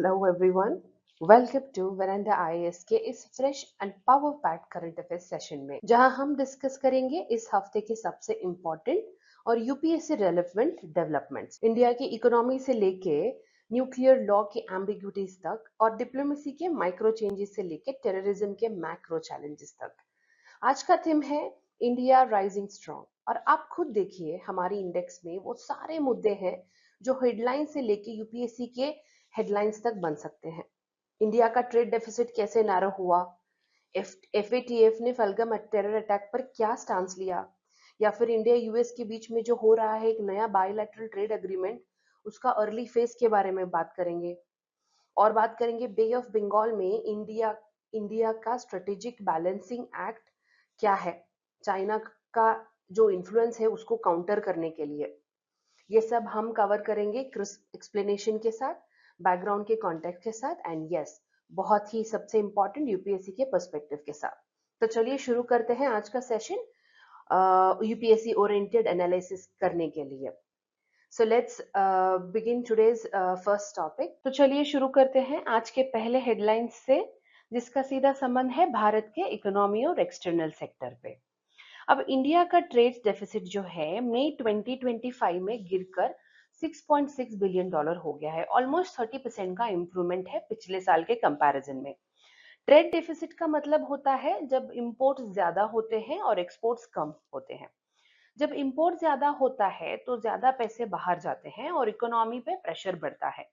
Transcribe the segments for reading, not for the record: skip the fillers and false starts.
Hello everyone. Welcome to Veranda IAS के इस fresh and power packed current affairs session में जहां हम डिस्कस करेंगे इस हफ्ते के सबसे इम्पोर्टेंट और यूपीएससी रेलेवेंट डेवलपमेंट्स इंडिया की इकोनॉमी से लेके न्यूक्लियर लॉ की एम्बिग्यूटीज तक और डिप्लोमेसी के माइक्रो चेंजेस से लेके टेररिज्म के मैक्रो चैलेंजेस तक। आज का थीम है इंडिया राइजिंग स्ट्रॉन्ग और आप खुद देखिए हमारी इंडेक्स में वो सारे मुद्दे हैं जो हेडलाइन से लेके यूपीएससी के हेडलाइंस तक बन सकते हैं। इंडिया का ट्रेड डेफिसिट कैसे नारो हुआ, एफएटीएफ ने फलगम टेरर अटैक पर क्या स्टांस लिया, या फिर इंडिया यूएस के बीच में जो हो रहा है एक नया बायलैटरल ट्रेड एग्रीमेंट, उसका अर्ली फेज के बारे में बात करेंगे। और बात करेंगे बे ऑफ बंगाल में इंडिया इंडिया का स्ट्रेटेजिक बैलेंसिंग एक्ट क्या है, चाइना का जो इन्फ्लुएंस है उसको काउंटर करने के लिए। ये सब हम कवर करेंगे क्रिस्प एक्सप्लेनेशन के साथ, बैकग्राउंड के कॉन्टेक्स्ट के साथ एंड यस बहुत ही सबसे इंपॉर्टेंट यूपीएससी के पर्सपेक्टिव के साथ। तो चलिए शुरू करते हैं आज का सेशन यूपीएससी ओरिएंटेड एनालिसिस करने के लिए। So let's begin today's first topic. तो चलिए शुरू करते हैं आज के पहले हेडलाइंस से जिसका सीधा संबंध है भारत के इकोनॉमी और एक्सटर्नल सेक्टर पे। अब इंडिया का ट्रेड डेफिसिट जो है मई 2025 में गिरकर 6.6 बिलियन डॉलर हो गया है। ऑलमोस्ट 30% का इंप्रूवमेंट है पिछले साल के कंपैरिजन में। ट्रेड डेफिसिट का मतलब होता है जब इंपोर्ट्स ज्यादा होते हैं और एक्सपोर्ट्स कम होते हैं। जब इंपोर्ट ज्यादा होता है तो ज्यादा पैसे बाहर जाते हैं और इकोनॉमी पे प्रेशर बढ़ता है।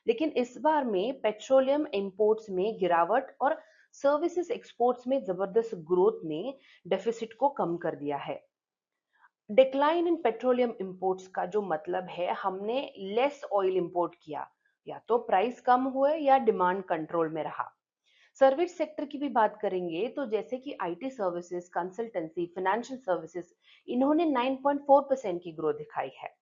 लेकिन इस बार में पेट्रोलियम इंपोर्ट्स में गिरावट और सर्विसेज एक्सपोर्ट्स में जबरदस्त ग्रोथ ने डेफिसिट को कम कर दिया है। डिक्लाइन इन पेट्रोलियम इंपोर्ट्स का जो मतलब है हमने लेस ऑयल इंपोर्ट किया, या तो प्राइस कम हुए या डिमांड कंट्रोल में रहा। सर्विस सेक्टर की भी बात करेंगे तो जैसे कि IT services, consultancy, financial services, इन्होंने 9.4% की ग्रोथ दिखाई है।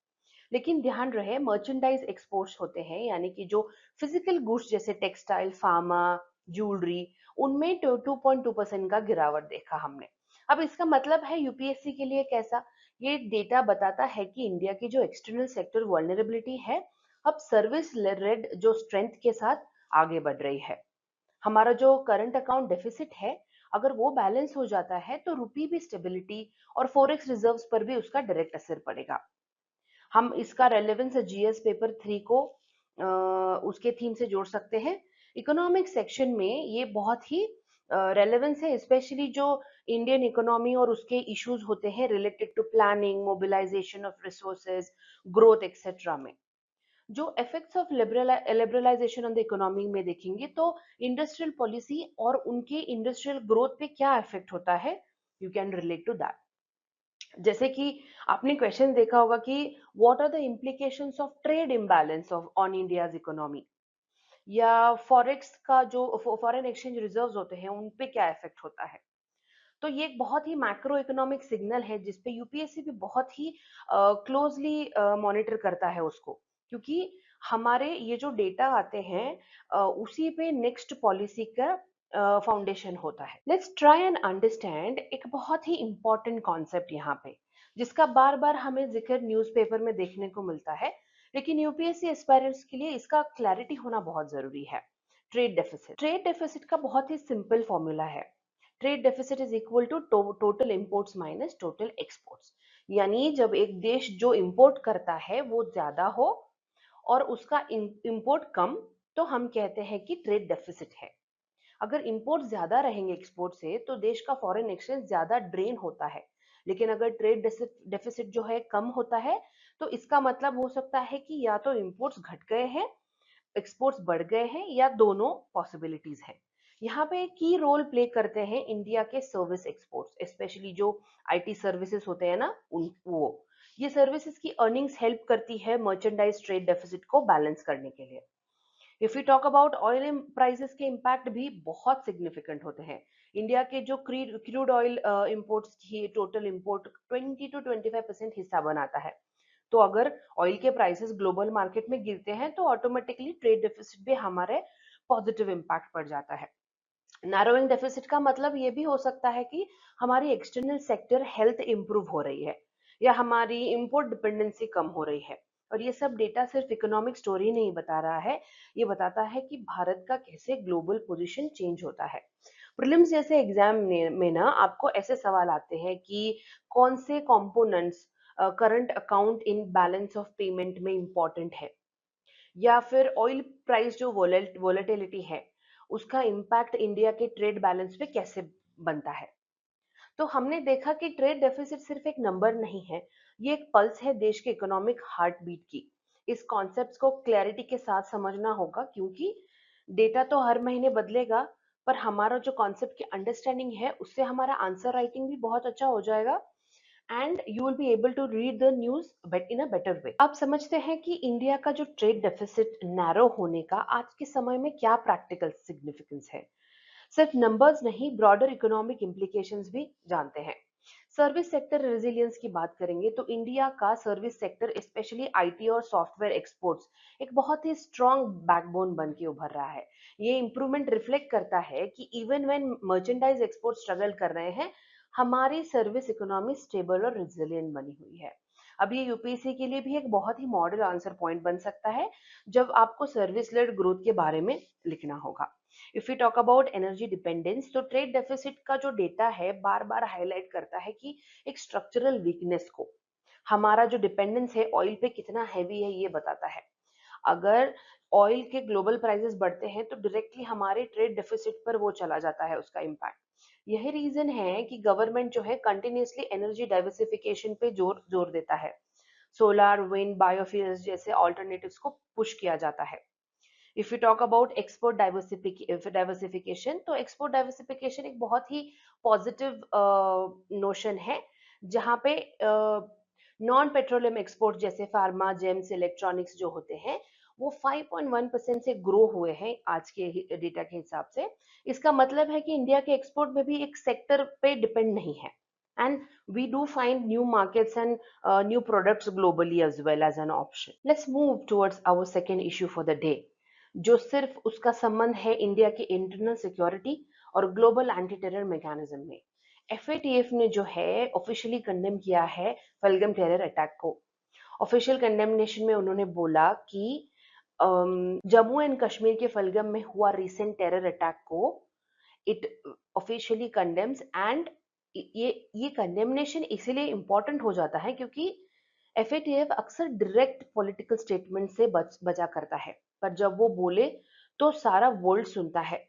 लेकिन ध्यान रहे मर्चेंडाइज एक्सपोर्ट्स होते हैं यानी कि जो फिजिकल गुड्स जैसे टेक्सटाइल, फार्मा, ज्वेलरी, उनमें 2.2% का गिरावट देखा हमने। अब इसका मतलब है यूपीएससी के लिए कैसा, ये डेटा बताता है कि इंडिया की जो एक्सटर्नल सेक्टर वल्नरेबिलिटी है अब सर्विस रेड जो स्ट्रेंथ के साथ आगे बढ़ रही है। हमारा जो करंट अकाउंट डेफिसिट है अगर वो बैलेंस हो जाता है तो रुपी भी स्टेबिलिटी और फॉरेक्स रिजर्व्स पर भी उसका डायरेक्ट असर पड़ेगा। हम इसका रेलेवेंस जीएस पेपर 3 को उसके थीम से जोड़ सकते हैं। इकोनॉमिक सेक्शन में ये बहुत ही रेलेवेंस है, स्पेशली जो इंडियन इकोनॉमी और उसके इश्यूज होते हैं related to planning, mobilisation of resources, growth etcetera में। जो effects of liberalisation on the economy में देखेंगे तो इंडस्ट्रियल पॉलिसी और उनके इंडस्ट्रियल ग्रोथ पे क्या इफेक्ट होता है, you can relate to that. जैसे कि आपने क्वेश्चन देखा होगा कि what are the implications of trade imbalance of on India's economy, या फॉरेक्स का जो फॉरेन एक्सचेंज रिजर्व्स होते हैं उन पे क्या इफेक्ट होता है। तो ये एक बहुत ही मैक्रो इकोनॉमिक सिग्नल है जिसपे यूपीएससी भी बहुत ही क्लोजली मॉनिटर करता है उसको, क्योंकि हमारे ये जो डेटा आते हैं उसी पे नेक्स्ट पॉलिसी का फाउंडेशन होता है। लेट्स ट्राई एंड अंडरस्टैंड एक बहुत ही इंपॉर्टेंट कॉन्सेप्ट यहाँ पे जिसका बार बार हमें जिक्र न्यूज़पेपर में देखने को मिलता है, लेकिन यूपीएससी एस्पायरेंट्स के लिए इसका क्लैरिटी होना बहुत जरूरी है। ट्रेड डेफिसिट, ट्रेड डेफिसिट का बहुत ही सिंपल फॉर्मूला है। Trade deficit is equal to total imports minus total exports. यानी जब एक देश जो इंपोर्ट करता है वो ज्यादा हो और उसका इंपोर्ट कम, तो हम कहते हैं कि ट्रेड डेफिसिट है। अगर इंपोर्ट ज्यादा रहेंगे एक्सपोर्ट से तो देश का फॉरेन एक्सचेंज ज्यादा ड्रेन होता है। लेकिन अगर ट्रेड डेफिसिट जो है कम होता है तो इसका मतलब हो सकता है कि या तो इंपोर्ट्स घट गए हैं, एक्सपोर्ट्स बढ़ गए हैं, या दोनों पॉसिबिलिटीज हैं। यहाँ पे की रोल प्ले करते हैं इंडिया के सर्विस एक्सपोर्ट्स, स्पेशली जो आईटी सर्विसेज होते हैं ना उन वो ये सर्विसेज की अर्निंग्स हेल्प करती है मर्चेंडाइज ट्रेड डेफिसिट को बैलेंस करने के लिए। If you talk about oil prices के इम्पैक्ट भी बहुत सिग्निफिकेंट होते हैं। इंडिया के जो क्रूड ऑयल इंपोर्ट्स की टोटल इंपोर्ट 20 to 25% हिस्सा बनाता है। तो अगर ऑयल के प्राइसेस ग्लोबल मार्केट में गिरते हैं तो ऑटोमेटिकली ट्रेड डेफिसिट पे हमारे पॉजिटिव इम्पैक्ट पड़ जाता है। नैरोइंग डेफिसिट का मतलब ये भी हो सकता है कि हमारी एक्सटर्नल सेक्टर हेल्थ इंप्रूव हो रही है या हमारी इंपोर्ट डिपेंडेंसी कम हो रही है। और ये सब डेटा सिर्फ इकोनॉमिक स्टोरी नहीं बता रहा है, ये बताता है कि भारत का कैसे ग्लोबल पोजीशन चेंज होता है। प्रीलिम्स जैसे एग्जाम में ना आपको ऐसे सवाल आते हैं कि कौन से components current account in balance of payment में इंपॉर्टेंट है, या फिर ऑयल प्राइस जो वोलेटिलिटी है उसका इम्पैक्ट इंडिया के ट्रेड बैलेंस पे कैसे बनता है। तो हमने देखा कि ट्रेड डेफिसिट सिर्फ एक नंबर नहीं है, ये एक पल्स है देश के इकोनॉमिक हार्ट बीट की। इस कॉन्सेप्ट को क्लैरिटी के साथ समझना होगा, क्योंकि डेटा तो हर महीने बदलेगा, पर हमारा जो कॉन्सेप्ट की अंडरस्टैंडिंग है उससे हमारा आंसर राइटिंग भी बहुत अच्छा हो जाएगा, and you will be able to read the news but in a better way. आप समझते हैं कि इंडिया का जो ट्रेड डेफिसिट नैरो होने का आज के समय में क्या प्रैक्टिकल सिग्निफिकेंस है। सिर्फ नंबर्स नहीं, ब्रॉडर इकोनॉमिक इम्प्लीकेशंस भी जानते हैं। सर्विस सेक्टर रेजिलियंस की बात करेंगे तो इंडिया का सर्विस सेक्टर स्पेशली आईटी और सॉफ्टवेयर एक्सपोर्ट्स एक बहुत ही स्ट्रॉन्ग बैकबोन बन के उभर रहा है। ये इंप्रूवमेंट रिफ्लेक्ट करता है कि even when merchandise export struggle कर रहे हैं, हमारी सर्विस इकोनॉमी स्टेबल और रिजिलियंट बनी हुई है। अब ये यूपीएससी के लिए भी एक बहुत ही मॉडल आंसर पॉइंट बन सकता है जब आपको सर्विस लेड ग्रोथ के बारे में लिखना होगा। If you talk about energy dependence, तो ट्रेड डेफिसिट का जो डेटा है बार बार हाईलाइट करता है कि एक स्ट्रक्चरल वीकनेस को, हमारा जो डिपेंडेंस है ऑयल पे कितना हैवी है ये बताता है। अगर ऑयल के ग्लोबल प्राइसेस बढ़ते हैं तो डायरेक्टली हमारे ट्रेड डेफिसिट पर वो चला जाता है उसका इम्पैक्ट। यही रीजन है कि गवर्नमेंट जो है कंटिन्यूसली एनर्जी डाइवर्सिफिकेशन पे जोर जोर देता है। सोलार, विंड, बायोफ्यूल्स जैसे ऑल्टरनेटिव्स को पुश किया जाता है। If you talk about export diversification, तो एक्सपोर्ट डाइवर्सिफिकेशन एक बहुत ही पॉजिटिव नोशन है, जहाँ पे नॉन पेट्रोलियम एक्सपोर्ट जैसे फार्मा, जेम्स, इलेक्ट्रॉनिक्स जो होते हैं वो 5.1% से ग्रो हुए हैं आज के डेटा के हिसाब से। इसका मतलब है कि इंडिया के एक्सपोर्ट में भी एक सेक्टर पे डिपेंड नहीं है, and we do find new markets and new products globally as well as an option. Let's move towards our second issue for the day, जो सिर्फ उसका संबंध है इंडिया की इंटरनल सिक्योरिटी और ग्लोबल एंटी टेरर मैकेनिज्म में। FATF ने जो है ऑफिशियली कंडेम किया है पहलगाम टेरर अटैक को। ऑफिशियल कंडेमनेशन में उन्होंने बोला कि जम्मू एंड कश्मीर के पहलगाम में हुआ रिसेंट टेरर अटैक को इट ऑफिशियली कंडेम्स, एंड ये कंडेमनेशन इसीलिए इंपॉर्टेंट हो जाता है क्योंकि एफएटीएफ अक्सर डायरेक्ट पॉलिटिकल स्टेटमेंट से बचा करता है, पर जब वो बोले तो सारा वर्ल्ड सुनता है।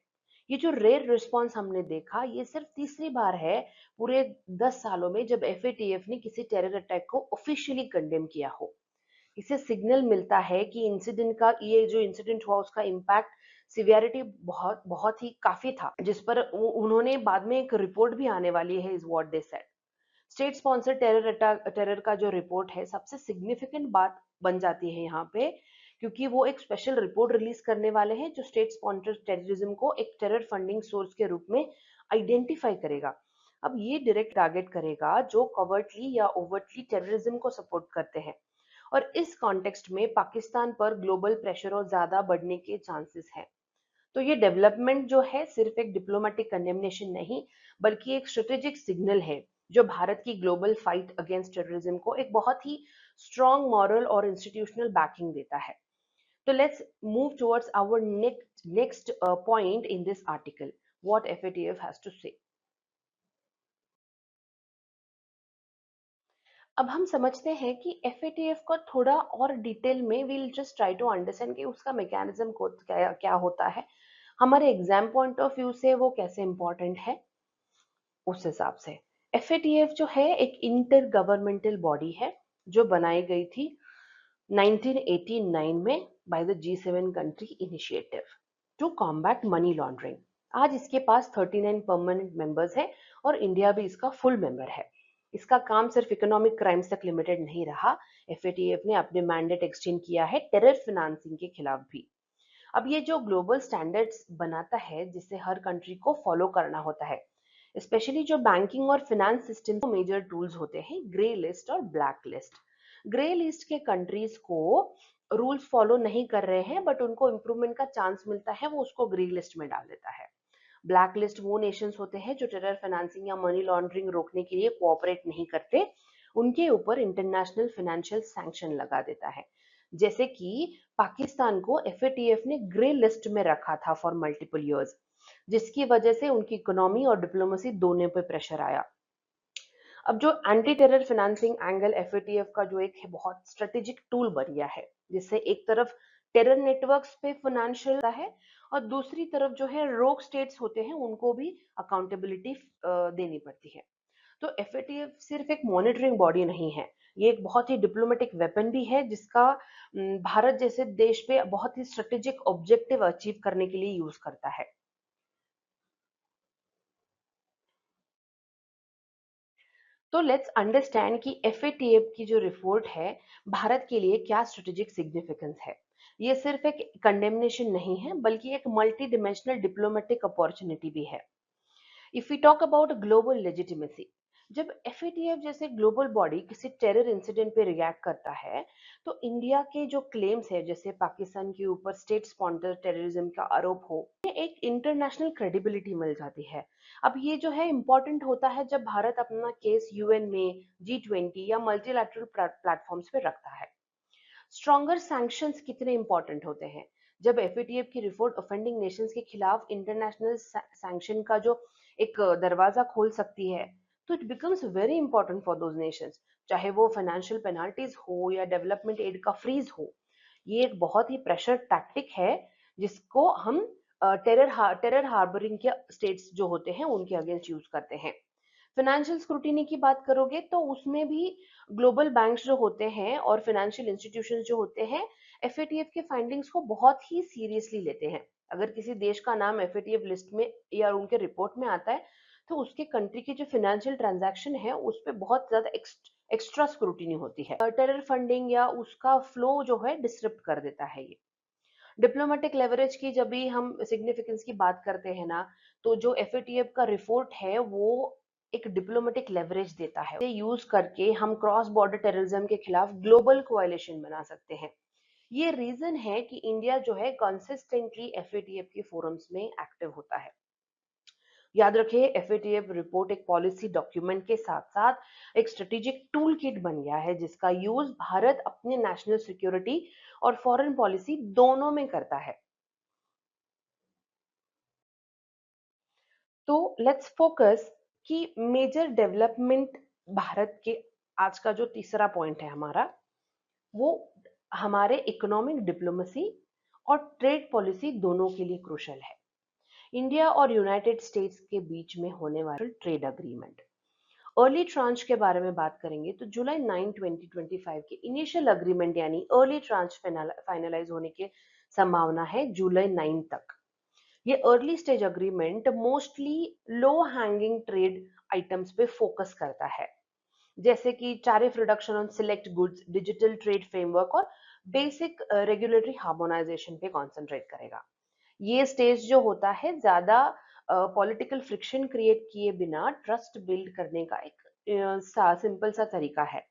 ये जो रेयर रिस्पॉन्स हमने देखा, ये सिर्फ तीसरी बार है पूरे 10 सालों में जब एफएटीएफ ने किसी टेरर अटैक को ऑफिशियली कंडेम किया हो। इससे सिग्नल मिलता है कि इंसिडेंट का, ये जो इंसिडेंट हुआ उसका इम्पैक्ट सिवियरिटी बहुत बहुत ही काफी था, जिस पर उन्होंने बाद में एक रिपोर्ट भी आने वाली है, is what they said. State sponsor terror attack, terror का जो रिपोर्ट है सबसे सिग्निफिकेंट बात बन जाती है यहाँ पे, क्योंकि वो एक स्पेशल रिपोर्ट रिलीज करने वाले हैं जो स्टेट स्पॉन्सर टेररिज्म को एक टेरर फंडिंग सोर्स के रूप में आइडेंटिफाई करेगा। अब ये डायरेक्ट टारगेट करेगा जो कवर्टली या ओवर्टली टेररिज्म को सपोर्ट करते हैं, और इस कॉन्टेक्स्ट में पाकिस्तान पर ग्लोबल प्रेशर और ज्यादा बढ़ने के चांसेस हैं। तो ये डेवलपमेंट जो है सिर्फ एक डिप्लोमेटिक कंडेमनेशन नहीं, बल्कि एक स्ट्रेटेजिक सिग्नल है जो भारत की ग्लोबल फाइट अगेंस्ट टेररिज्म को एक बहुत ही स्ट्रॉन्ग मॉरल और इंस्टीट्यूशनल बैकिंग देता है। तो let's move towards our next point in this article, what FATF has to say. अब हम समझते हैं कि एफएटीएफ को थोड़ा और डिटेल में, we'll just try to understand कि उसका मैकेनिज्म को क्या क्या होता है, हमारे एग्जाम पॉइंट ऑफ व्यू से वो कैसे इंपॉर्टेंट है उस हिसाब से। एफएटीएफ जो है एक इंटर गवर्नमेंटल बॉडी है जो बनाई गई थी 1989 में by the G7 country initiative to combat money laundering. आज इसके पास 39 परमानेंट मेंबर्स हैं और इंडिया भी इसका फुल मेंबर है। इसका काम सिर्फ इकोनॉमिक क्राइम्स तक लिमिटेड नहीं रहा, एफएटीएफ ने अपने मैंडेट एक्सटेंड किया है टेरर फाइनेंसिंग के खिलाफ भी। अब ये जो ग्लोबल स्टैंडर्ड्स बनाता है जिसे हर कंट्री को फॉलो करना होता है, स्पेशली जो बैंकिंग और फाइनेंस सिस्टम को मेजर टूल्स होते हैं ग्रे लिस्ट और ब्लैक लिस्ट। ग्रे लिस्ट के कंट्रीज को रूल्स फॉलो नहीं कर रहे हैं बट उनको इम्प्रूवमेंट का चांस मिलता है, वो उसको ग्रे लिस्ट में डाल देता है। ब्लैक लिस्ट वो नेशंस होते हैं जो टेरर फाइनेंसिंग या मनी लॉन्ड्रिंग रोकने के लिए कोऑपरेट नहीं करते, उनके ऊपर इंटरनेशनल फाइनेंशियल सैंक्शन लगा देता है। जैसे कि पाकिस्तान को एफएटीएफ ने ग्रे लिस्ट में रखा था फॉर मल्टीपल इयर्स, जिसकी वजह से उनकी इकोनॉमी और डिप्लोमेसी दोनों पे प्रेशर आया। अब जो anti terror financing angle FATF का जो एक है बहुत स्ट्रेटेजिक टूल बन गया है, जिससे एक तरफ टेरर नेटवर्क्स पे फाइनेंशियल है और दूसरी तरफ जो है रोग स्टेट्स होते हैं उनको भी अकाउंटेबिलिटी देनी पड़ती है। तो एफएटीएफ सिर्फ एक मॉनिटरिंग बॉडी नहीं है, ये एक बहुत ही डिप्लोमेटिक वेपन भी है जिसका भारत जैसे देश पे बहुत ही स्ट्रेटेजिक ऑब्जेक्टिव अचीव करने के लिए यूज करता है। तो लेट्स अंडरस्टैंड कि एफएटीएफ की जो रिपोर्ट है भारत के लिए क्या स्ट्रेटेजिक सिग्निफिकेंस है। ये सिर्फ एक कंडेमनेशन नहीं है बल्कि एक मल्टी डिमेंशनल डिप्लोमेटिक अपॉर्चुनिटी भी है। If we talk about global legitimacy, जब एफएटीएफ जैसे ग्लोबल बॉडी किसी टेरर इंसिडेंट पे रिएक्ट करता है, तो इंडिया के जो क्लेम्स है जैसे पाकिस्तान के ऊपर स्टेट स्पॉन्सर्ड टेररिज्म का आरोप हो, ये एक इंटरनेशनल क्रेडिबिलिटी मिल जाती है। अब ये जो है इम्पोर्टेंट होता है जब भारत अपना केस यूएन में, G20 या मल्टीलैटरल प्लेटफॉर्म्स पे रखता है। स्ट्रॉन्गर सैंक्शंस कितने इंपॉर्टेंट होते हैं, जब एफएटीएफ की रिपोर्ट ऑफेंडिंग नेशंस के खिलाफ इंटरनेशनल सैंक्शन का जो एक दरवाजा खोल सकती है, तो it becomes very important for those Nations, चाहे वो फाइनेंशियल पेनाल्टीज हो या डेवलपमेंट एड का फ्रीज हो। ये एक बहुत ही प्रेशर टैक्टिक है जिसको हम टेरर हार्बरिंग के स्टेट्स जो होते हैं उनके अगेंस्ट यूज करते हैं। फाइनेंशियल स्क्रूटिनी की बात करोगे तो उसमें भी ग्लोबल बैंक्स जो होते हैं और फाइनेंशियल इंस्टीट्यूशंस जो होते हैं एफएटीएफ के फाइंडिंग्स को बहुत ही सीरियसली लेते हैं। अगर किसी देश का नाम एफएटीएफ लिस्ट में या उनके रिपोर्ट में आता है, तो उसके कंट्री की जो फाइनेंशियल ट्रांजैक्शन है उस पर बहुत ज्यादा एक्स्ट्रा स्क्रूटिनी होती है। टेरर फंडिंग या उसका फ्लो जो है डिसरप्ट कर देता है ये। डिप्लोमेटिक लेवरेज की जब भी हम सिग्निफिकेंस की बात करते हैं ना, तो जो एफएटीएफ का रिपोर्ट है वो एक डिप्लोमेटिक लेवरेज देता है। इसे यूज करके हम क्रॉस बॉर्डर टेररिज्म के खिलाफ ग्लोबल कोalition बना सकते हैं। ये रीजन है कि इंडिया जो है कंसिस्टेंटली एफएटीएफ के फोरम्स में एक्टिव होता है। याद रखिए, एफएटीएफ रिपोर्ट एक पॉलिसी डॉक्यूमेंट के साथ साथ एक स्ट्रेटेजिक टूल किट बन गया है जिसका यूज भारत अपने नेशनल सिक्योरिटी और फॉरेन पॉलिसी दोनों में करता है। तो लेट्स फोकस कि मेजर डेवलपमेंट भारत के आज का जो तीसरा पॉइंट है हमारा, वो हमारे इकोनॉमिक डिप्लोमेसी और ट्रेड पॉलिसी दोनों के लिए क्रूशल है। इंडिया और यूनाइटेड स्टेट्स के बीच में होने वाला ट्रेड अग्रीमेंट, अर्ली ट्रांच के बारे में बात करेंगे तो जुलाई 9 2025 के इनिशियल अग्रीमेंट यानी अर्ली ट्रांच फाइनलाइज होने की संभावना है जुलाई 9 तक। ये early stage agreement mostly low hanging trade items पे फोकस करता है, जैसे कि tariff reduction on select goods, digital trade framework और बेसिक रेगुलेटरी हार्मोनाइजेशन पे कंसंट्रेट करेगा। ये स्टेज जो होता है ज्यादा पॉलिटिकल फ्रिक्शन क्रिएट किए बिना ट्रस्ट बिल्ड करने का एक सिंपल सा तरीका है।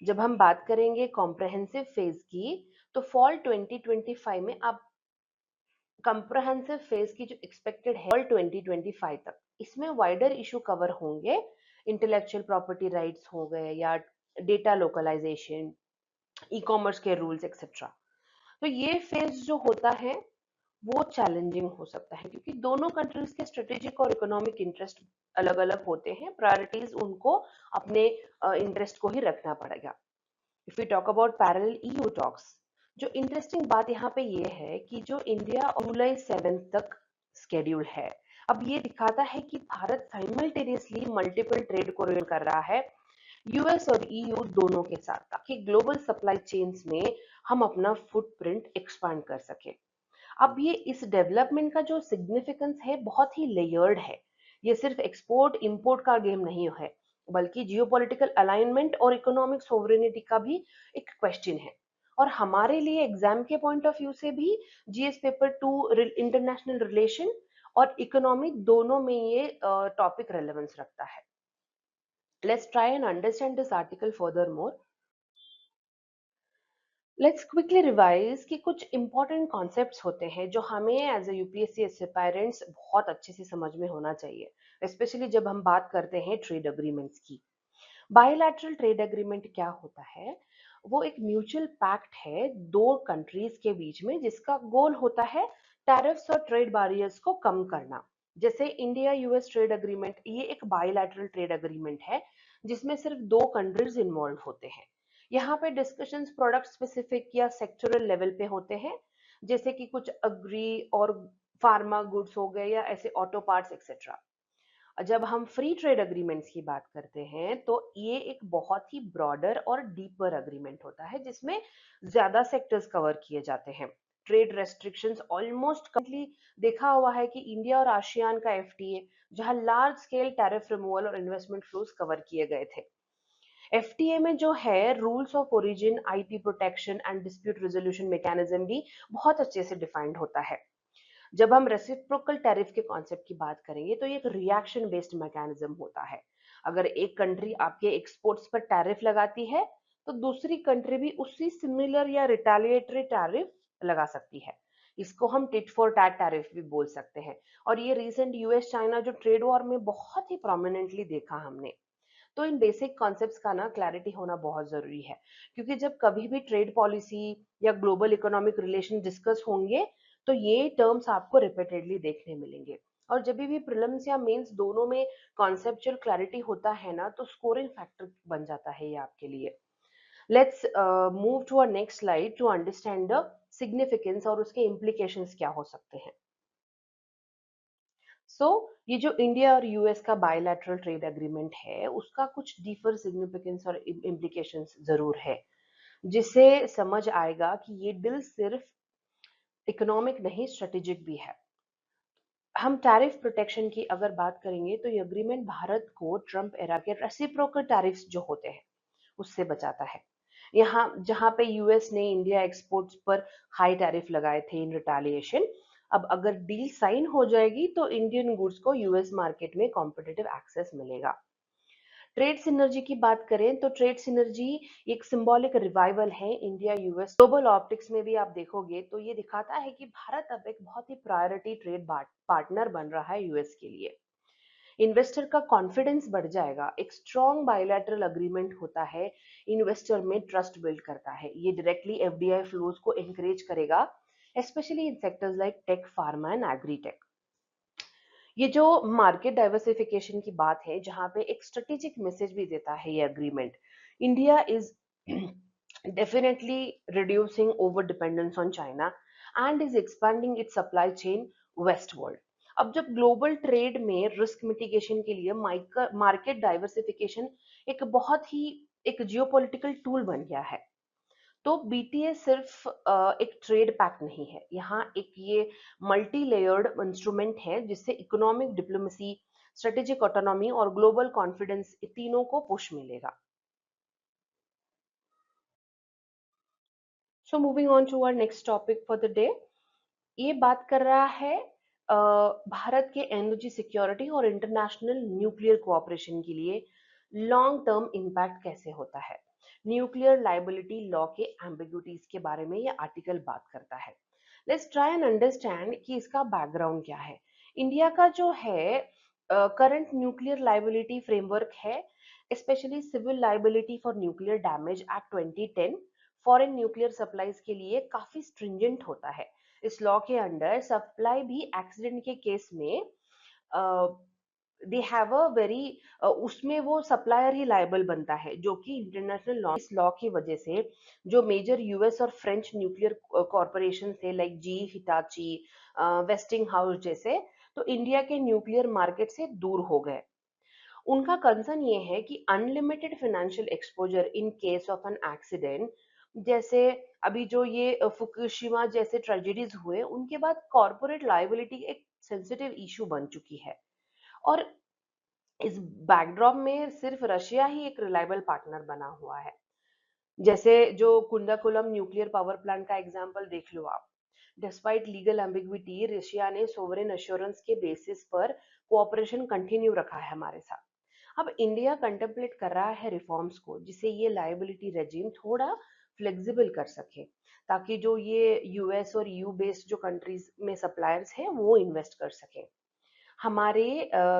जब हम बात करेंगे कॉम्प्रहेंसिव फेज की, तो फॉल 2025 में आप कंप्रहेंसिव फेज की जो एक्सपेक्टेड है फॉल 2025 तक, इसमें वाइडर इशू कवर होंगे, इंटेलेक्चुअल प्रॉपर्टी राइट्स हो गए या डेटा लोकलाइजेशन, ई कॉमर्स के रूल्स एक्सेट्रा। तो ये फेज जो होता है वो चैलेंजिंग हो सकता है क्योंकि दोनों कंट्रीज के स्ट्रेटेजिक और इकोनॉमिक इंटरेस्ट अलग अलग होते हैं, प्रायोरिटीज उनको अपने इंटरेस्ट को ही रखना पड़ेगा। If you talk about parallel EU talks, जो इंटरेस्टिंग बात यहाँ पे ये है कि जो इंडिया और जुलाई 7 तक स्केड्यूल है, अब ये दिखाता है कि भारत साइमल्टेनियसली मल्टीपल ट्रेड को रियल कर रहा है यूएस और ईयू दोनों के साथ, ताकि ग्लोबल सप्लाई चेन्स में हम अपना फुटप्रिंट एक्सपांड कर सके। अब ये इस डेवलपमेंट का जो सिग्निफिकेंस है बहुत ही लेयर्ड है। ये सिर्फ एक्सपोर्ट इंपोर्ट का गेम नहीं है, बल्कि जियोपॉलिटिकल अलाइनमेंट और इकोनॉमिक सोवरेनिटी का भी एक क्वेश्चन है। और हमारे लिए एग्जाम के पॉइंट ऑफ व्यू से भी जीएस पेपर 2 इंटरनेशनल रिलेशन और इकोनॉमी दोनों में ये टॉपिक रेलेवेंस रखता है। Let's try and understand this article further more. Let's quickly revise कि कुछ इंपॉर्टेंट कॉन्सेप्ट्स होते हैं जो हमें एज ए यूपीएससी एस्पिरेंट्स बहुत अच्छे से समझ में होना चाहिए, स्पेशली जब हम बात करते हैं ट्रेड अग्रीमेंट्स की। बायलैटरल ट्रेड एग्रीमेंट क्या होता है? वो एक म्यूचुअल पैक्ट है दो कंट्रीज के बीच में जिसका गोल होता है टैरिफ्स और ट्रेड बैरियर्स को कम करना। जैसे इंडिया यूएस ट्रेड एग्रीमेंट, ये एक बायलैटरल ट्रेड एग्रीमेंट है जिसमें सिर्फ दो कंट्रीज इन्वॉल्व होते हैं। यहाँ पे डिस्कशंस प्रोडक्ट स्पेसिफिक या सेक्टोरल लेवल पे होते हैं, जैसे कि कुछ अग्री और फार्मा गुड्स हो गए या ऐसे ऑटो पार्ट्स एक्सेट्रा। जब हम फ्री ट्रेड एग्रीमेंट्स की बात करते हैं तो ये एक बहुत ही ब्रॉडर और डीपर एग्रीमेंट होता है जिसमें ज्यादा सेक्टर्स कवर किए जाते हैं। ट्रेड रेस्ट्रिक्शंस ऑलमोस्ट कंप्लीटली देखा हुआ है कि इंडिया और आसियान का एफटीए, जहां लार्ज स्केल टैरिफ रिमूवल और इन्वेस्टमेंट फ्लोज कवर किए गए थे। एफटीए में जो है rules of origin, IP protection and dispute resolution mechanism भी बहुत अच्छे से डिफाइंड होता है। जब हम रेसिप्रोकल टैरिफ के कॉन्सेप्ट की बात करेंगे तो ये एक रिएक्शन बेस्ड मैकेनिज्म होता है। अगर एक कंट्री आपके एक्सपोर्ट्स पर टैरिफ लगाती है तो दूसरी कंट्री भी उसी सिमिलर या रिटेलिएटरी टैरिफ लगा सकती है। इसको हम टिट फॉर टैट टैरिफ भी बोल सकते हैं। और ये रिसेंट यूएस चाइना जो ट्रेड वॉर में बहुत ही प्रोमिनेंटली देखा हमने। तो इन बेसिक कॉन्सेप्ट्स का ना क्लैरिटी होना बहुत जरूरी है, क्योंकि जब कभी भी ट्रेड पॉलिसी या ग्लोबल इकोनॉमिक रिलेशन डिस्कस होंगे तो ये टर्म्स आपको रिपीटेडली देखने मिलेंगे। और जब भी प्रीलिम्स या मेंस दोनों में कॉन्सेप्चुअल क्लैरिटी होता है ना तो स्कोरिंग फैक्टर बन जाता है ये आपके लिए। Let's move to our next slide to understand the significance और उसके इम्प्लीकेशंस क्या हो सकते हैं। ये जो इंडिया और यूएस का बायलैटरल ट्रेड एग्रीमेंट है उसका कुछ डीपर सिग्निफिकेंस और इम्प्लीकेशंस जरूर है, जिससे समझ आएगा कि ये डील सिर्फ इकोनॉमिक नहीं स्ट्रेटेजिक भी है। हम टैरिफ प्रोटेक्शन की अगर बात करेंगे तो ये एग्रीमेंट भारत को ट्रम्प एरा के रेसिप्रोकल टैरिफ्स जो होते हैं उससे बचाता है। यहाँ जहाँ पे यूएस ने इंडिया एक्सपोर्ट्स पर हाई टैरिफ लगाए थे इन रिटेलिएशन, अब अगर डील साइन हो जाएगी तो इंडियन गुड्स को यूएस मार्केट में कॉम्पिटिटिव एक्सेस मिलेगा। ट्रेड सिनर्जी की बात करें तो ट्रेड सिनर्जी एक सिंबॉलिक रिवाइवल है इंडिया यूएस ग्लोबल ऑप्टिक्स में भी आप देखोगे तो ये दिखाता है कि भारत अब एक बहुत ही प्रायोरिटी ट्रेड पार्टनर बन रहा है यूएस के लिए। इन्वेस्टर का कॉन्फिडेंस बढ़ जाएगा। एक स्ट्रॉन्ग बायलैटरल अग्रीमेंट होता है, इन्वेस्टर में ट्रस्ट बिल्ड करता है, ये डायरेक्टली एफडीआई फ्लोज को एनकरेज करेगा, specially in sectors like tech, pharma and agritech. ये जो मार्केट डाइवर्सिफिकेशन की बात है जहां पे एक स्ट्रेटेजिक मैसेज भी देता है ये agreement. India is definitely reducing over dependence on China and is expanding its supply chain westward. अब जब ग्लोबल ट्रेड में रिस्क मिटिगेशन के लिए मार्केट डाइवर्सिफिकेशन एक बहुत ही एक जियोपॉलिटिकल टूल बन गया है, तो बीटीएस सिर्फ एक ट्रेड पैक नहीं है, यहाँ एक ये मल्टी लेयर्ड इंस्ट्रूमेंट है जिससे इकोनॉमिक डिप्लोमेसी, स्ट्रेटेजिक ऑटोनॉमी और ग्लोबल कॉन्फिडेंस तीनों को पुश मिलेगा। So moving on to our next topic for the day, ये बात कर रहा है भारत के एनर्जी सिक्योरिटी और इंटरनेशनल न्यूक्लियर कोऑपरेशन के लिए लॉन्ग टर्म इम्पैक्ट कैसे होता है। न्यूक्लियर लाइबिलिटी लॉ के एम्बिग्युइटीज के बारे में ये आर्टिकल बात करता है। लेट्स ट्राई एंड अंडरस्टैंड कि इसका बैकग्राउंड क्या है। इंडिया का जो है करंट न्यूक्लियर लाइबिलिटी फ्रेमवर्क है, specially civil liability for nuclear damage act 2010 foreign nuclear supplies के लिए काफी स्ट्रिंजेंट होता है। इस लॉ के अंडर सप्लाई भी एक्सीडेंट के केस में दे हैव अ वेरी उसमें वो सप्लायर ही लायबल बनता है, जो कि इंटरनेशनल लॉ, इस लॉ की वजह से जो मेजर यूएस और फ्रेंच न्यूक्लियर कॉरपोरेशन थे लाइक जी, हिटाची, वेस्टिंग हाउस जैसे, तो इंडिया के न्यूक्लियर मार्केट से दूर हो गए। उनका कंसर्न ये है कि unlimited financial exposure in case of an accident, जैसे अभी जो ये फुकुशिमा जैसे ट्रेजेडीज हुए उनके बाद कॉर्पोरेट लायबिलिटी एक सेंसिटिव इशू बन चुकी है। और इस बैकड्रॉप में सिर्फ रशिया ही एक रिलायबल पार्टनर बना हुआ है। जैसे जो कुंडाकुलम न्यूक्लियर पावर प्लांट का एग्जांपल देख लो आप। डिस्पाइट लीगल एम्बिग्विटी, रशिया ने सोवरेन अश्योरेंस के बेसिस पर कोऑपरेशन कंटिन्यू रखा है हमारे साथ। अब इंडिया कंटेम्पलेट कर रहा है रिफॉर्म्स को जिससे ये लायबिलिटी रेजिम थोड़ा फ्लेक्सिबल कर सके, ताकि जो ये यूएस और यू बेस्ड जो कंट्रीज में सप्लायर्स हैं वो इन्वेस्ट कर सके। हमारे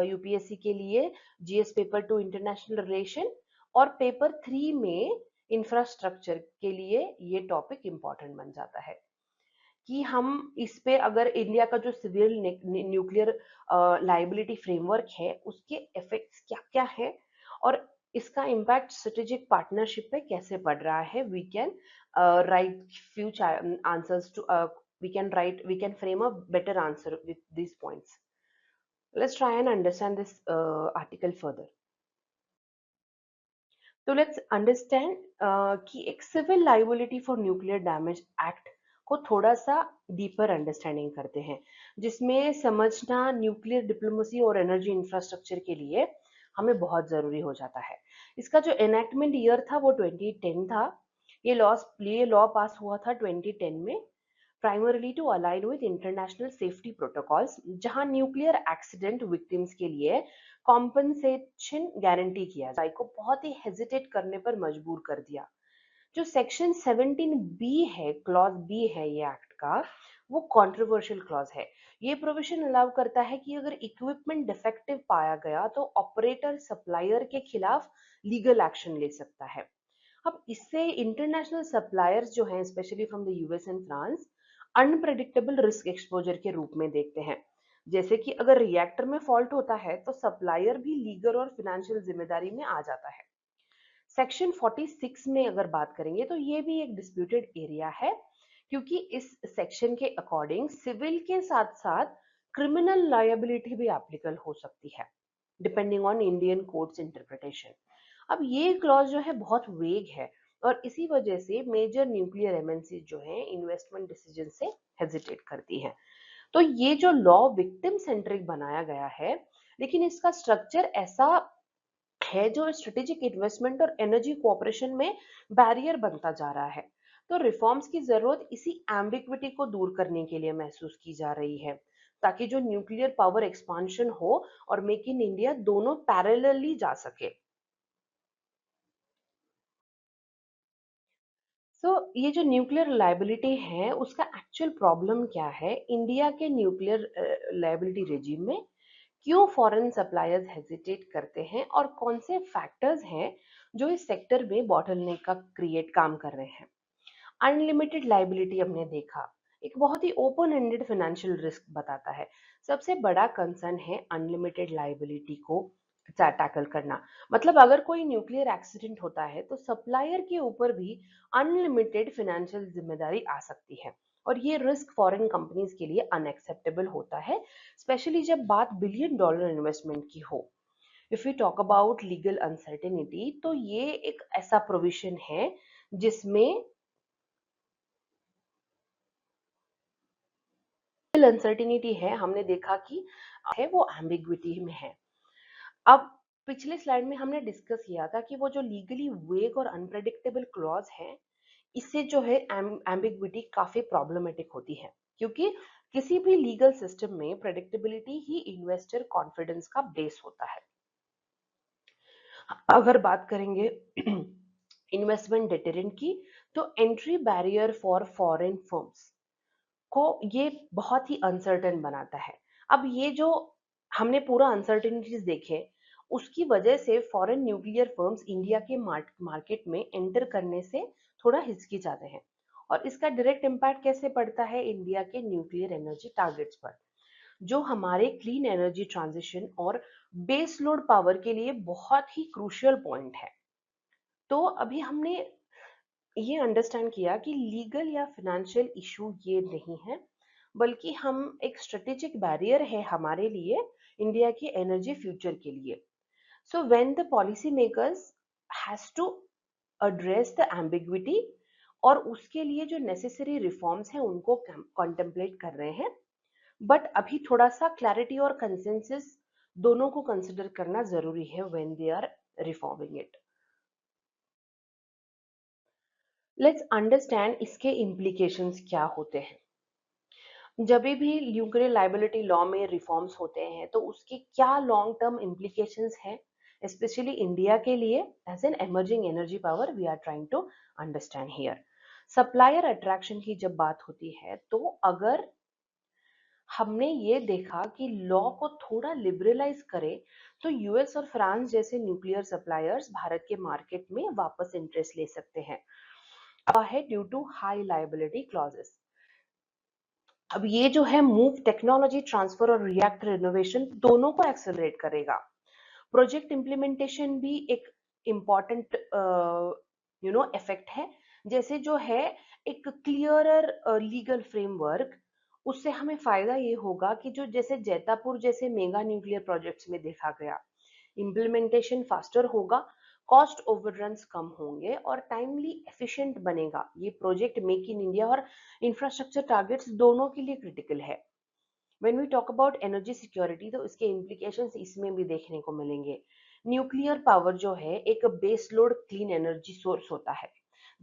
यूपीएससी के लिए जीएस पेपर 2 इंटरनेशनल रिलेशन और पेपर 3 में इंफ्रास्ट्रक्चर के लिए ये टॉपिक इम्पोर्टेंट बन जाता है कि हम इस पे अगर इंडिया का जो सिविल न्यूक्लियर लाइबिलिटी फ्रेमवर्क है उसके इफेक्ट्स क्या क्या है और इसका इम्पैक्ट स्ट्रेटेजिक पार्टनरशिप पे कैसे पड़ रहा है, we can write few answers to we can frame a better answer with these points. Let's try and understand this article further. तो लेट्स अंडरस्टैंड कि एक civil liability for nuclear damage act को थोड़ा सा डीपर अंडरस्टैंडिंग करते हैं, जिसमें समझना न्यूक्लियर डिप्लोमेसी और एनर्जी इंफ्रास्ट्रक्चर के लिए हमें बहुत जरूरी हो जाता है। इसका जो एनेक्टमेंट ईयर था वो 2010 था। ये लॉ पास हुआ था 2010 में, primarily to align with international safety protocols, जहां न्यूक्लियर एक्सीडेंट विक्टिम्स के लिए कॉम्पनसेशन गारंटी किया जाए, को बहुत ही हेजिटेट करने पर मजबूर कर दिया। जो सेक्शन 17 बी है, क्लॉज बी है ये एक्ट का, वो कंट्रोवर्शियल क्लॉज है। ये प्रोविजन अलाउ करता है कि अगर इक्विपमेंट डिफेक्टिव पाया गया तो ऑपरेटर सप्लायर के खिलाफ लीगल एक्शन ले सकता है। अब इससे इंटरनेशनल सप्लायर्स जो हैं, specially from the US and France, unpredictable risk exposure के रूप में देखते हैं। जैसे कि अगर रिएक्टर में फॉल्ट होता है तो सप्लायर भी लीगल और फाइनेंशियल जिम्मेदारी में आ जाता है। सेक्शन 46 में अगर बात करेंगे तो ये भी एक डिस्प्यूटेड एरिया है, क्योंकि इस सेक्शन के अकॉर्डिंग सिविल के साथ साथ क्रिमिनल लायबिलिटी भी एप्लीकेबल हो सकती है, depending on Indian courts interpretation. अब ये क्लॉज जो है बहुत वेग है और इसी वजह से मेजर न्यूक्लियर एमएनसी जो है इन्वेस्टमेंट डिसीजन से हेजिटेट करती हैं। तो ये जो लॉ विक्टिम सेंट्रिक बनाया गया है, लेकिन इसका स्ट्रक्चर ऐसा है जो स्ट्रेटेजिक इन्वेस्टमेंट और एनर्जी कोऑपरेशन में बैरियर बनता जा रहा है। तो रिफॉर्म्स की जरूरत इसी एम्बिग्विटी को दूर करने के लिए महसूस की जा रही है, ताकि जो न्यूक्लियर पावर एक्सपांशन हो और मेक इन इंडिया दोनों पैरेलली जा सके। ये जो न्यूक्लियर लायबिलिटी है उसका एक्चुअल प्रॉब्लम क्या है इंडिया के न्यूक्लियर लायबिलिटी रेजिम में, क्यों फॉरेन सप्लायर्स हेजिटेट करते हैं और कौन से फैक्टर्स हैं जो इस सेक्टर में बॉटलनेक का क्रिएट काम कर रहे हैं। अनलिमिटेड लाइबिलिटी हमने देखा, एक बहुत ही ओपन एंडेड फाइनेंशियल रिस्क बताता है। सबसे बड़ा कंसर्न है अनलिमिटेड लाइबिलिटी को टैकल करना। मतलब अगर कोई न्यूक्लियर एक्सीडेंट होता है तो सप्लायर के ऊपर भी अनलिमिटेड फाइनेंशियल जिम्मेदारी आ सकती है, और ये रिस्क फॉरेन कंपनीज के लिए अनएक्सेप्टेबल होता है, स्पेशली जब बात बिलियन डॉलर इन्वेस्टमेंट की हो। If you talk about legal uncertainty, तो ये एक ऐसा प्रोविजन है जिसमें अनसर्टिनिटी है, हमने देखा कि है वो एम्बिग्विटी में है। अब पिछले स्लाइड में हमने डिस्कस किया था कि वो जो लीगली वेग और अनप्रेडिक्टेबल क्लॉज है, इससे जो है एम्बिग्विटी काफी प्रॉब्लमेटिक होती है, क्योंकि किसी भी लीगल सिस्टम में प्रेडिक्टेबिलिटी ही इन्वेस्टर कॉन्फिडेंस का बेस होता है। अगर बात करेंगे इन्वेस्टमेंट डिटेरेंट की, तो entry barrier for foreign firms को ये बहुत ही अनसर्टेन बनाता है। अब ये जो हमने पूरा अनसर्टेनिटीज देखे, उसकी वजह से फॉरेन न्यूक्लियर फर्म्स इंडिया के मार्केट में एंटर करने से थोड़ा हिचकिचाते हैं, और इसका डायरेक्ट इम्पैक्ट कैसे पड़ता है इंडिया के न्यूक्लियर एनर्जी टारगेट्स पर, जो हमारे क्लीन एनर्जी ट्रांजिशन और बेस लोड पावर के लिए बहुत ही क्रूशियल पॉइंट है। तो अभी हमने ये अंडरस्टैंड किया कि लीगल या फाइनेंशियल इशू ये नहीं है, बल्कि हम एक स्ट्रेटेजिक बैरियर है हमारे लिए, इंडिया की एनर्जी फ्यूचर के लिए। So when the policy makers has to address the ambiguity, और उसके लिए जो नेसेसरी रिफॉर्म्स हैं उनको कॉन्टेम्पलेट कर रहे हैं, बट अभी थोड़ा सा क्लैरिटी और कंसेंसस दोनों को कंसिडर करना जरूरी है when they are reforming it. Let's understand इसके इम्प्लीकेशंस क्या होते हैं। जब भी न्यूक्लियर लाइबिलिटी लॉ में रिफॉर्म्स होते हैं तो उसके क्या लॉन्ग टर्म इम्प्लीकेशंस हैं, स्पेशली इंडिया के लिए as an emerging energy power, we are trying to understand here. Supplier attraction की जब बात होती है, तो अगर हमने ये देखा कि लॉ को थोड़ा लिबरलाइज करे तो यूएस और फ्रांस जैसे न्यूक्लियर सप्लायर्स भारत के मार्केट में वापस इंटरेस्ट ले सकते हैं। अब है due to high liability clauses. अब ये जो है मूव टेक्नोलॉजी ट्रांसफर और रिएक्टर इनोवेशन दोनों को एक्सेलरेट करेगा। प्रोजेक्ट इम्प्लीमेंटेशन भी एक इम्पॉर्टेंट इफेक्ट है। जैसे जो है एक क्लियरर लीगल फ्रेमवर्क, उससे हमें फायदा ये होगा कि जो जैसे जैतापुर जैसे मेगा न्यूक्लियर प्रोजेक्ट्स में देखा गया, इम्प्लीमेंटेशन फास्टर होगा, कॉस्ट ओवररन्स कम होंगे और टाइमली एफिशिएंट बनेगा। ये प्रोजेक्ट मेक इन इंडिया और इंफ्रास्ट्रक्चर टारगेट्स दोनों के लिए क्रिटिकल है। When we talk about energy security तो इसके इम्प्लीकेशंस इसमें भी देखने को मिलेंगे। न्यूक्लियर पावर जो है एक base load clean energy source होता है,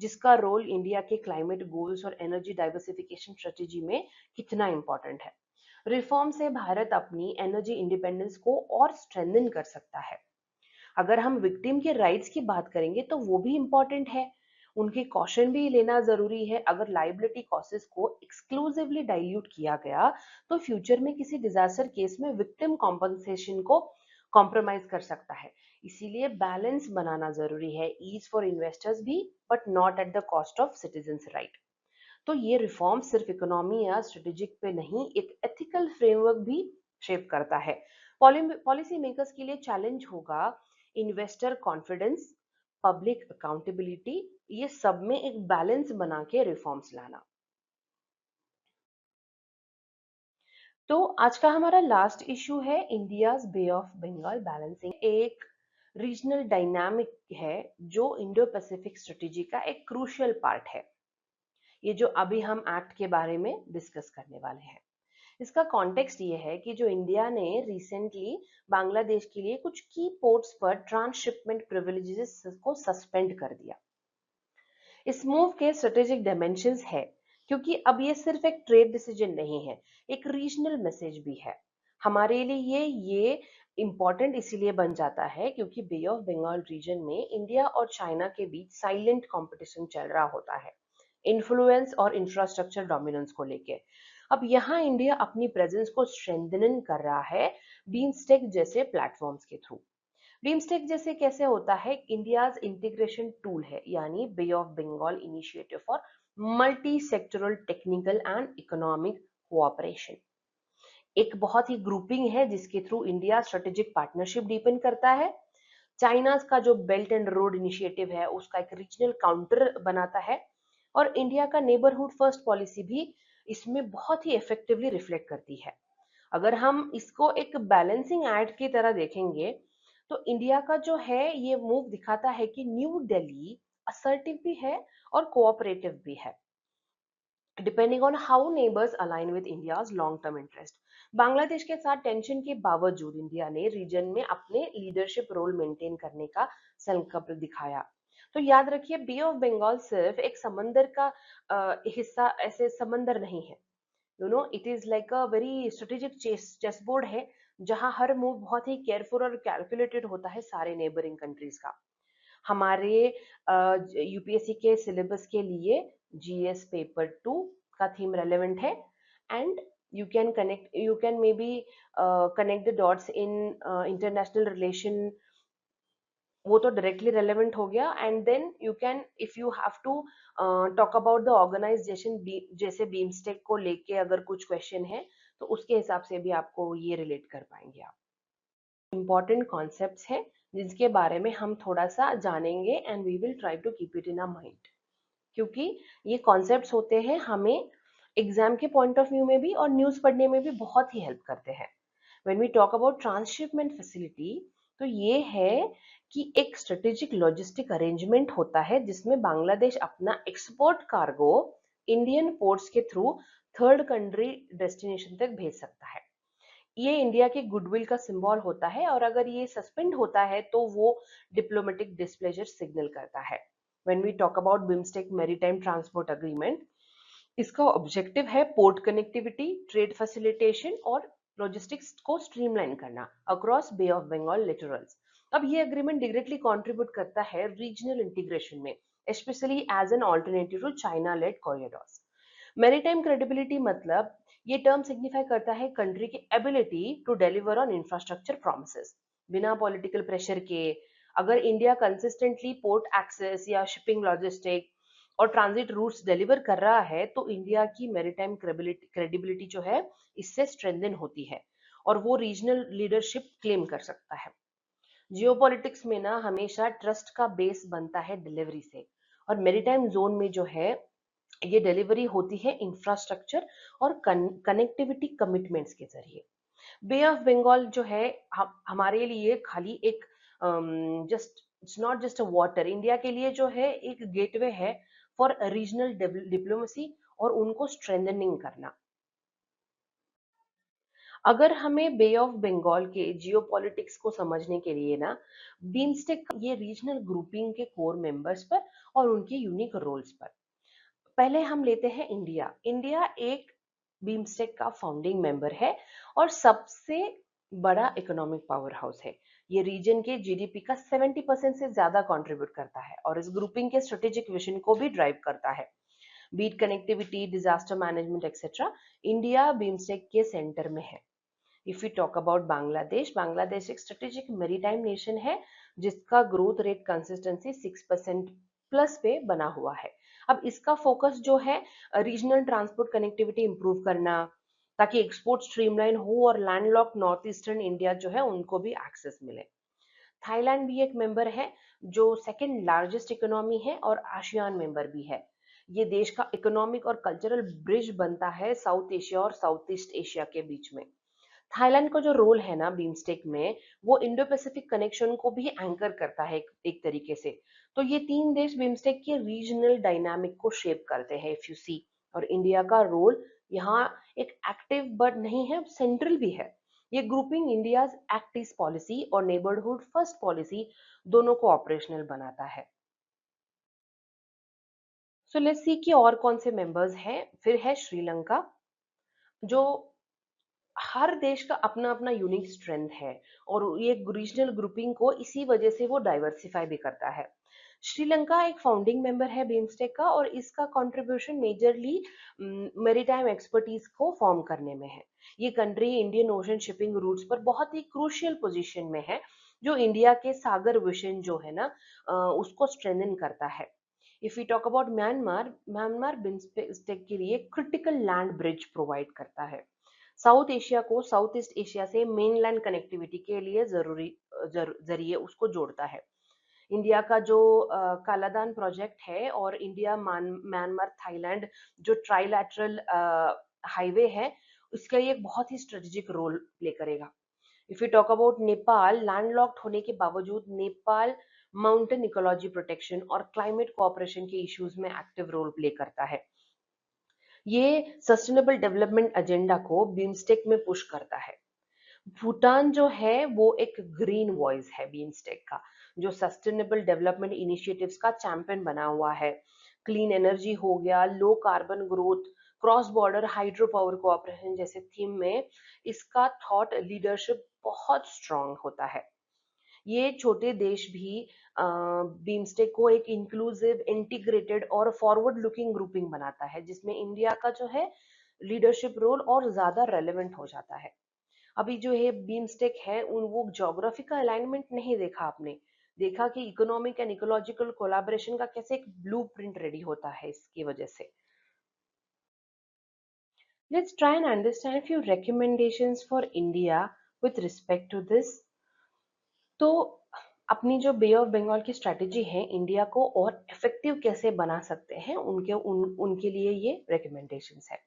जिसका रोल इंडिया के क्लाइमेट गोल्स और एनर्जी डाइवर्सिफिकेशन स्ट्रेटेजी में कितना इंपॉर्टेंट है। रिफॉर्म से भारत अपनी एनर्जी इंडिपेंडेंस को और स्ट्रेंथन कर सकता है। अगर हम विक्टिम के राइट्स की बात करेंगे तो वो भी इम्पोर्टेंट है, उनके कॉशन भी लेना जरूरी है। अगर लाइबिलिटी कॉसेस को एक्सक्लूसिवली डाइल्यूट किया गया तो फ्यूचर में किसी डिजास्टर केस में विक्टिम कॉम्पनसेशन को कॉम्प्रोमाइज कर सकता है। इसीलिए बैलेंस बनाना जरूरी है, ईज फॉर इन्वेस्टर्स भी but not at the cost of citizens right. तो ये रिफॉर्म सिर्फ इकोनॉमी या स्ट्रेटेजिक पे नहीं, एक एथिकल फ्रेमवर्क भी शेप करता है। पॉलिसी मेकर्स के लिए चैलेंज होगा इन्वेस्टर कॉन्फिडेंस, पब्लिक अकाउंटेबिलिटी, ये सब में एक बैलेंस बना के रिफॉर्म्स लाना। तो आज का हमारा लास्ट इशू है India's bay of Bengal balancing. एक रीजनल डायनामिक है जो इंडो पैसिफिक स्ट्रेटेजी का एक क्रूशियल पार्ट है। ये जो अभी हम एक्ट के बारे में डिस्कस करने वाले हैं, इसका कॉन्टेक्स्ट ये है कि जो इंडिया ने रिसेंटली बांग्लादेश के लिए कुछ की पोर्ट्स पर ट्रांसशिपमेंट प्रिविलेजेस को सस्पेंड कर दिया। इस मूव के स्ट्रेटेजिक डायमेंशंस है, क्योंकि अब ये सिर्फ एक ट्रेड डिसीजन नहीं है, एक रीजनल मैसेज भी है। हमारे लिए ये इंपॉर्टेंट इसीलिए बन जाता है क्योंकि बे ऑफ बंगाल रीजन में इंडिया और चाइना के बीच साइलेंट कंपटीशन चल रहा होता है, इन्फ्लुएंस और इंफ्रास्ट्रक्चर डोमिनेंस को लेके। अब यहाँ इंडिया अपनी प्रेजेंस को स्ट्रेंथन कर रहा है बीमस्टेक जैसे प्लेटफॉर्म्स के थ्रू। बीमस्टेक जैसे कैसे होता है, इंडियाज इंटीग्रेशन टूल है, यानी bay of Bengal initiative for multi sectoral technical and economic cooperation. एक बहुत ही ग्रुपिंग है जिसके through India strategic partnership deepen करता है। चाइना का जो बेल्ट एंड रोड इनिशिएटिव है उसका एक रीजनल काउंटर बनाता है, और इंडिया का नेबरहुड फर्स्ट पॉलिसी भी इसमें बहुत ही इफेक्टिवली रिफ्लेक्ट करती है। अगर हम इसको एक बैलेंसिंग एक्ट की तरह देखेंगे तो इंडिया का जो है ये मूव दिखाता है कि न्यू दिल्ली असर्टिव भी है और कोऑपरेटिव भी है, depending on how neighbours align with India's long term interest. Bangladesh के साथ टेंशन के बावजूद इंडिया ने रीजन में अपने लीडरशिप रोल मेंटेन करने का संकल्प दिखाया। तो याद रखिए, बे ऑफ बंगाल सिर्फ एक समंदर का हिस्सा, ऐसे समंदर नहीं है। It is like a very strategic chess board है, जहां हर मूव बहुत ही केयरफुल और कैलकुलेटेड होता है सारे नेबरिंग कंट्रीज का। हमारे यूपीएससी के सिलेबस के लिए जीएस पेपर 2 का थीम रेलेवेंट है, and you can may be connect the dots in international relation, वो तो डायरेक्टली रेलेवेंट हो गया। And then you can, if you have to talk about the organisation जैसे बीमस्टेक को लेके अगर कुछ क्वेश्चन है तो उसके हिसाब से भी आपको ये रिलेट कर पाएंगे आप। इम्पॉर्टेंट कॉन्सेप्ट्स हैं जिसके बारे में हम थोड़ा सा जानेंगे and we will try to keep it in a mind, क्योंकि ये कॉन्सेप्ट्स होते हैं हमें एग्जाम के पॉइंट ऑफ व्यू में भी और न्यूज़ पढ़ने में भी बहुत ही हेल्प करते हैं। When we talk about transshipment facility, तो ये है कि एक स्ट्रेटेजिक लॉजिस्टिक अरेंजमेंट होता है जिसमें बांग्लादेश अपना एक्सपोर्ट कार्गो इंडियन पोर्ट्स के थ्रू थर्ड कंट्री डेस्टिनेशन तक भेज सकता है। ये इंडिया के गुडविल का सिंबल होता है, और अगर ये सस्पेंड होता है तो वो डिप्लोमेटिक डिस्प्लेजर सिग्नल करता है। When we talk about BIMSTEC maritime transport agreement, इसका ऑब्जेक्टिव है पोर्ट कनेक्टिविटी, ट्रेड फैसिलिटेशन और लॉजिस्टिक्स को स्ट्रीमलाइन करना across bay of Bengal littorals. अब ये एग्रीमेंट डायरेक्टली कंट्रीब्यूट करता है रीजनल इंटीग्रेशन में, specially as an alternative to China led corridors. Maritime credibility मतलब ये टर्म सिग्निफाई करता है कंट्री की ability to deliver on infrastructure promises बिना पॉलिटिकल प्रेशर के। अगर इंडिया कंसिस्टेंटली पोर्ट एक्सेस या शिपिंग लॉजिस्टिक और ट्रांजिट रूट्स डिलीवर कर रहा है तो इंडिया की मैरीटाइम क्रेडिबिलिटी जो है इससे स्ट्रेंथन होती है और वो रीजनल लीडरशिप क्लेम कर सकता है। जियोपॉलिटिक्स में ना हमेशा ट्रस्ट का बेस बनता है डिलीवरी से, और मेरीटाइम जोन में जो है ये डिलीवरी होती है इंफ्रास्ट्रक्चर और कनेक्टिविटी कमिटमेंट्स के जरिए। बे ऑफ बंगाल जो है हमारे लिए खाली एक just it's not just a water, India के लिए जो है एक गेटवे है फॉर रीजनल डिप्लोमेसी और उनको स्ट्रेंथनिंग करना। अगर हमें बे ऑफ बंगाल के जियोपॉलिटिक्स को समझने के लिए ना बीमस्टेक ये रीजनल ग्रुपिंग के कोर मेंबर्स पर और उनके यूनिक रोल्स पर। पहले हम लेते हैं इंडिया। इंडिया एक बीमस्टेक का फाउंडिंग मेंबर है और सबसे बड़ा इकोनॉमिक पावर हाउस है। ये रीजन के जीडीपी का 70% से ज्यादा कंट्रीब्यूट करता है और इस ग्रुपिंग के स्ट्रेटेजिक विजन को भी ड्राइव करता है। Be it connectivity, disaster management etcetera, India BIMSTEC के सेंटर में है। If you talk about Bangladesh, Bangladesh एक स्ट्रेटेजिक मेरीटाइम नेशन है जिसका ग्रोथ रेट कंसिस्टेंसी 6% प्लस पे बना हुआ है। अब इसका फोकस जो है रीजनल ट्रांसपोर्ट कनेक्टिविटी इंप्रूव करना ताकि एक्सपोर्ट स्ट्रीमलाइन हो और लैंडलॉक नॉर्थ ईस्टर्न इंडिया जो है उनको भी एक्सेस मिले। थाईलैंड भी एक मेंबर है जो सेकंड लार्जेस्ट इकोनॉमी है और आसियान मेंबर भी है। ये देश का इकोनॉमिक और कल्चरल ब्रिज बनता है साउथ एशिया और साउथ ईस्ट एशिया के बीच में। थाईलैंड का जो रोल है ना बीमस्टेक में वो इंडो पैसिफिक कनेक्शन को भी एंकर करता है एक तरीके से। तो ये तीन देश बीमस्टेक के रीजनल डायनामिक को शेप करते हैं इफ यू सी। और इंडिया का रोल यहाँ एक एक्टिव बट नहीं है, सेंट्रल भी है। ये grouping India's act east policy और नेबरहुड फर्स्ट पॉलिसी दोनों को ऑपरेशनल बनाता है। सो लेट्स सी कि और कौन से मेंबर्स हैं। फिर है श्रीलंका, जो हर देश का अपना अपना यूनिक स्ट्रेंथ है और ये रीजनल ग्रुपिंग को इसी वजह से वो डाइवर्सिफाई भी करता है। श्रीलंका एक फाउंडिंग मेंबर है बीमस्टेक का और इसका कंट्रीब्यूशन मेजरली मैरीटाइम एक्सपर्टीज को फॉर्म करने में है। ये country Indian ocean shipping routes पर बहुत ही क्रूशियल पोजीशन में है जो इंडिया के सागर विजन जो है ना उसको स्ट्रेंथन करता है। If you talk about Myanmar, Myanmar BIMSTEC के लिए क्रिटिकल लैंड ब्रिज प्रोवाइड करता है। साउथ एशिया को साउथ ईस्ट एशिया से मेनलैंड कनेक्टिविटी के लिए जरिए उसको जोड़ता है। इंडिया का जो कालादान प्रोजेक्ट है और इंडिया म्यांमार थाईलैंड जो ट्राइलैटरल हाईवे है उसका ये एक बहुत ही स्ट्रेटेजिक रोल प्ले करेगा। If you talk about Nepal, landlocked होने के बावजूद नेपाल माउंटेन इकोलॉजी प्रोटेक्शन और क्लाइमेट कोऑपरेशन के इश्यूज में एक्टिव रोल प्ले करता है। ये सस्टेनेबल डेवलपमेंट एजेंडा को बीमस्टेक में पुश करता है। भूटान जो है वो एक ग्रीन वॉइस है बीमस्टेक का, जो सस्टेनेबल डेवलपमेंट इनिशिएटिव्स का चैंपियन बना हुआ है। क्लीन एनर्जी हो गया, low carbon growth, cross border hydro power cooperation जैसे थीम में इसका थॉट लीडरशिप बहुत स्ट्रांग होता है। ये छोटे देश भी बीमस्टेक को एक इंक्लूसिव, इंटीग्रेटेड और फॉरवर्ड लुकिंग ग्रुपिंग बनाता है जिसमें इंडिया का जो है लीडरशिप रोल और ज्यादा रेलेवेंट हो जाता है। अभी जो है बीमस्टेक है उन वो ज्योग्राफी का अलाइनमेंट नहीं देखा आपने, देखा कि इकोनॉमिक एंड इकोलॉजिकल कोलैबोरेशन का कैसे एक ब्लूप्रिंट रेडी होता है इसकी वजह से। Let's try and understand few recommendations for India with respect to this। तो अपनी जो बे ऑफ बंगाल की स्ट्रेटेजी है इंडिया को और इफेक्टिव कैसे बना सकते हैं उनके लिए ये रिकमेंडेशंस है।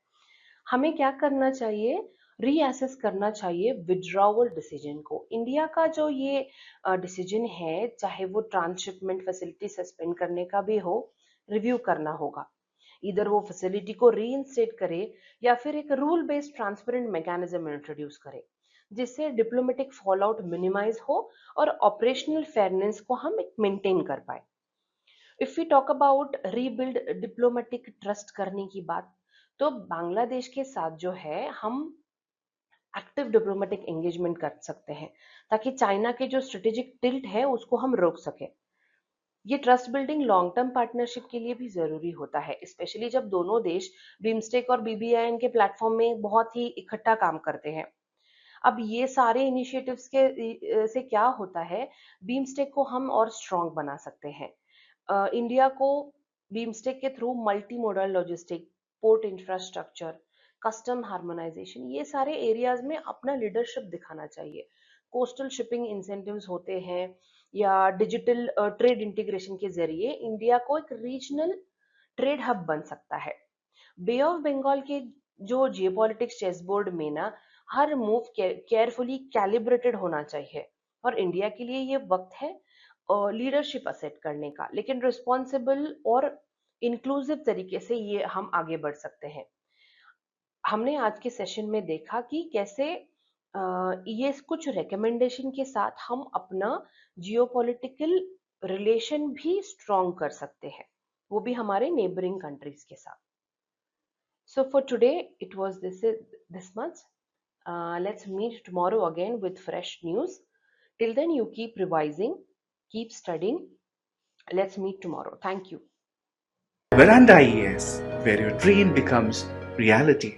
हमें क्या करना चाहिए, रीअसेस करना चाहिए विड्रॉवल डिसीजन को। इंडिया का जो ये डिसीजन है चाहे वो ट्रांसशिपमेंट फैसिलिटी सस्पेंड करने का भी हो, रिव्यू करना होगा। इधर वो फैसिलिटी को रीइंस्टेट करे या फिर एक rule based transparent mechanism introduce करे जिससे डिप्लोमेटिक फॉलआउट मिनिमाइज हो और ऑपरेशनल फेयरनेस को हम मेंटेन कर पाए। If you talk about rebuild diplomatic trust करने की बात, तो बांग्लादेश के साथ जो है हम एक्टिव डिप्लोमेटिक एंगेजमेंट कर सकते हैं ताकि चाइना के जो स्ट्रेटेजिक टिल्ट है उसको हम रोक सके। ये trust building long term partnership के लिए भी जरूरी होता है, स्पेशली जब दोनों देश बिम्स्टेक और बीबीआईएन के प्लेटफॉर्म में बहुत ही इकट्ठा काम करते हैं। अब ये सारे इनिशिएटिव्स के से क्या होता है, बीम्स्टेक को हम और स्ट्रॉन्ग बना सकते हैं। इंडिया को बीम्स्टेक के through multi modal logistic, port infrastructure, custom harmonisation, ये सारे एरियाज में अपना लीडरशिप दिखाना चाहिए। कोस्टल शिपिंग इंसेंटिव्स होते हैं या डिजिटल ट्रेड इंटीग्रेशन के जरिए इंडिया को एक रीजनल ट्रेड हब बन सकता है। बे ऑफ बंगाल के जो जियोपॉलिटिक्स चेसबोर्ड में ना हर मूव केयरफुली कैलिब्रेटेड होना चाहिए, और इंडिया के लिए ये वक्त है लीडरशिप असेट करने का, लेकिन रिस्पॉन्सिबल और इंक्लूसिव तरीके से ये हम आगे बढ़ सकते हैं। हमने आज के सेशन में देखा कि कैसे ये कुछ रिकमेंडेशन के साथ हम अपना जियोपॉलिटिकल रिलेशन भी स्ट्रॉन्ग कर सकते हैं, वो भी हमारे नेबरिंग कंट्रीज के साथ। So for today, it was this much. Let's meet tomorrow again with fresh news. Till then, you keep revising, keep studying. Let's meet tomorrow. Thank you. Veranda IAS, where your dream becomes reality.